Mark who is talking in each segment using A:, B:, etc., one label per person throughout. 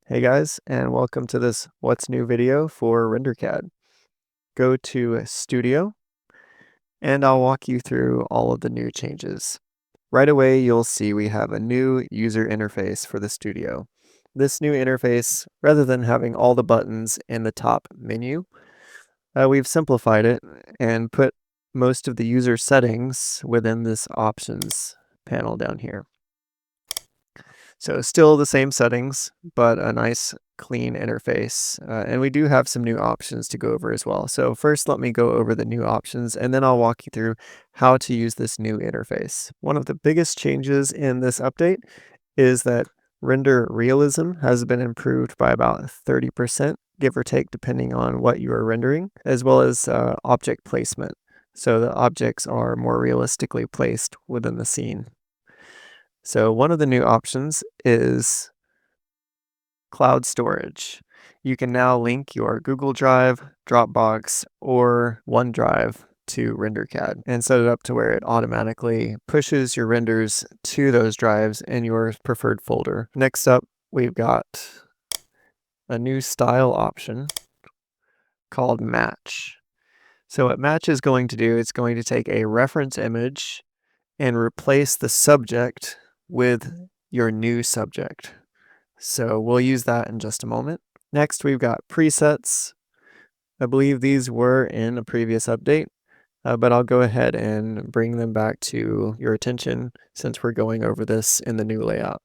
A: Hey guys, and welcome to this What's New video for RenderCAD. Go to Studio, and I'll walk you through all of the new changes. Right away, you'll see we have a new user interface for the Studio. This new interface, rather than having all the buttons in the top menu, we've simplified it and put most of the user settings within this Options panel down here. So still the same settings, but a nice clean interface. And we do have some new options to go over as well. So first, let me go over the new options, and then I'll walk you through how to use this new interface. One of the biggest changes in this update is that render realism has been improved by about 30%, give or take, depending on what you are rendering, as well as object placement. So the objects are more realistically placed within the scene. So one of the new options is cloud storage. You can now link your Google Drive, Dropbox, or OneDrive to RenderCAD and set it up to where it automatically pushes your renders to those drives in your preferred folder. Next up, we've got a new style option called Match. So what Match is going to do, it's going to take a reference image and replace the subject with your new subject. So we'll use that in just a moment. Next, we've got presets. I believe these were in a previous update, but I'll go ahead and bring them back to your attention since we're going over this in the new layout.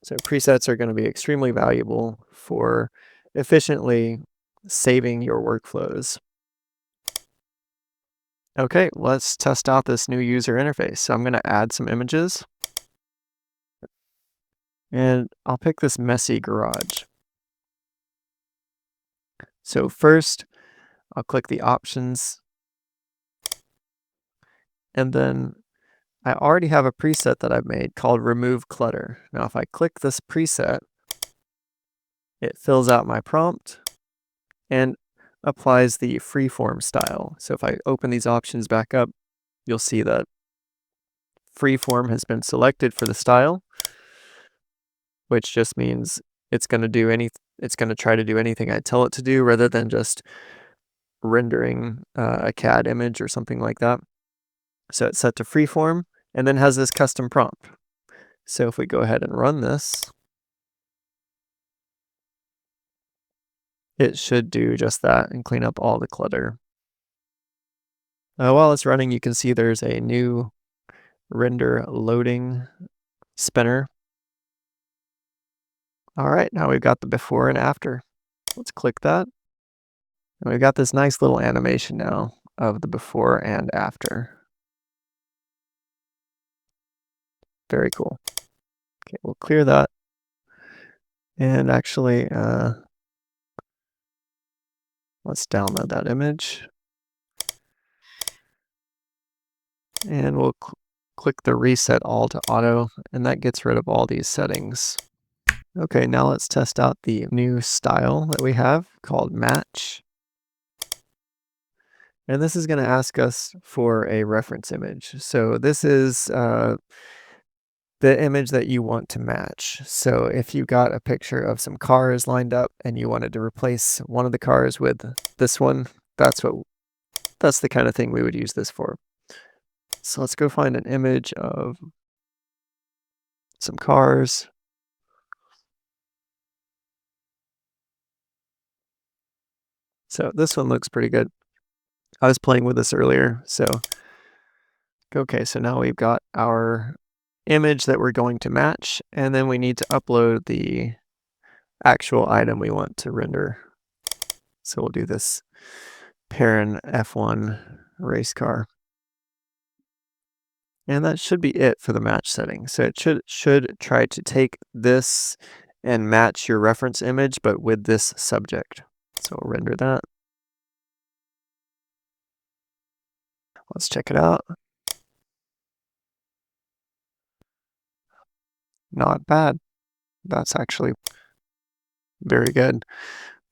A: So presets are going to be extremely valuable for efficiently saving your workflows. Okay, let's test out this new user interface. So I'm going to add some images. And I'll pick this messy garage. So first, I'll click the options. And then I already have a preset that I've made called Remove Clutter. Now if I click this preset, it fills out my prompt and applies the freeform style. So if I open these options back up, you'll see that freeform has been selected for the style, which just means it's going to try to do anything I tell it to do rather than just rendering a CAD image or something like that. So it's set to freeform and then has this custom prompt. So if we go ahead and run this, it should do just that and clean up all the clutter. While it's running, you can see there's a new render loading spinner. All right, now we've got the before and after. Let's click that. And we've got this nice little animation now of the before and after. Very cool. Okay, we'll clear that. And actually, let's download that image. And we'll click the reset all to auto, and that gets rid of all these settings. Okay, now let's test out the new style that we have called Match. And this is going to ask us for a reference image. So this is the image that you want to match. So if you got a picture of some cars lined up and you wanted to replace one of the cars with this one, that's the kind of thing we would use this for. So let's go find an image of some cars. So this one looks pretty good. I was playing with this earlier, so okay, so now we've got our image that we're going to match, and then we need to upload the actual item we want to render. So we'll do this Perrin F1 race car. And that should be it for the match setting. So it should try to take this and match your reference image, but with this subject. So we'll render that. Let's check it out. Not bad. That's actually very good.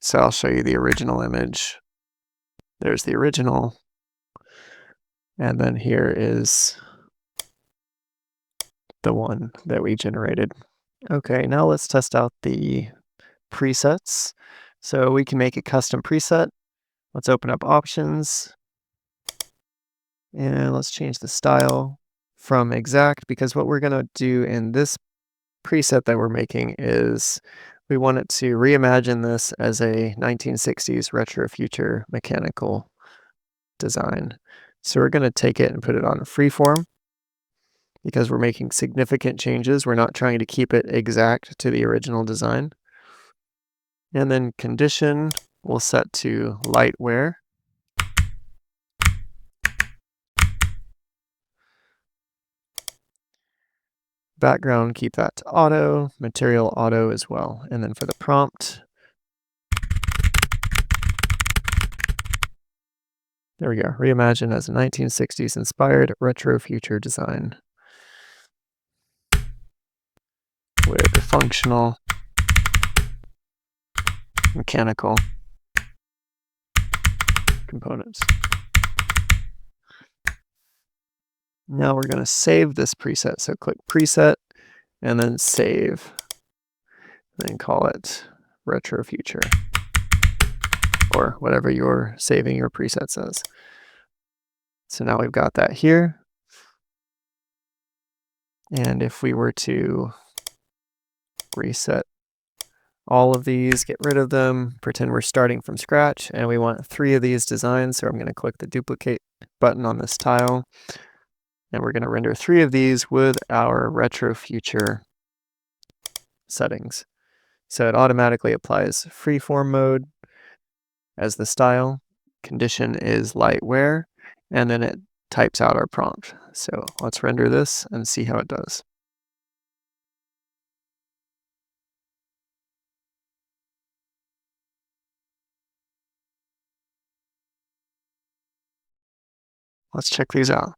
A: So I'll show you the original image. There's the original. And then here is the one that we generated. Okay, now let's test out the presets. So we can make a custom preset. Let's open up options and let's change the style from exact, because what we're going to do in this preset that we're making is we want it to reimagine this as a 1960s retro future mechanical design. So we're going to take it and put it on freeform because we're making significant changes. We're not trying to keep it exact to the original design. And then condition we'll set to light wear. Background, keep that to auto, material auto as well. And then for the prompt, there we go, reimagine as a 1960s inspired retro future design with functional mechanical components. Now we're going to save this preset. So click preset and then save. Then call it retro future or whatever you're saving your presets as. So now we've got that here. And if we were to reset all of these, get rid of them, pretend we're starting from scratch, and we want 3 of these designs. So I'm going to click the duplicate button on this tile, and we're going to render 3 of these with our retro future settings. So it automatically applies freeform mode as the style, condition is light wear, and then it types out our prompt. So let's render this and see how it does. Let's check these out.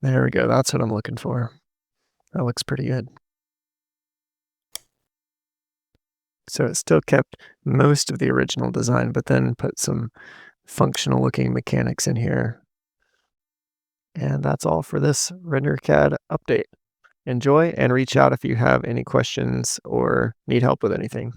A: There we go. That's what I'm looking for. That looks pretty good. So it still kept most of the original design, but then put some functional looking mechanics in here. And that's all for this RenderCAD update. Enjoy and reach out if you have any questions or need help with anything.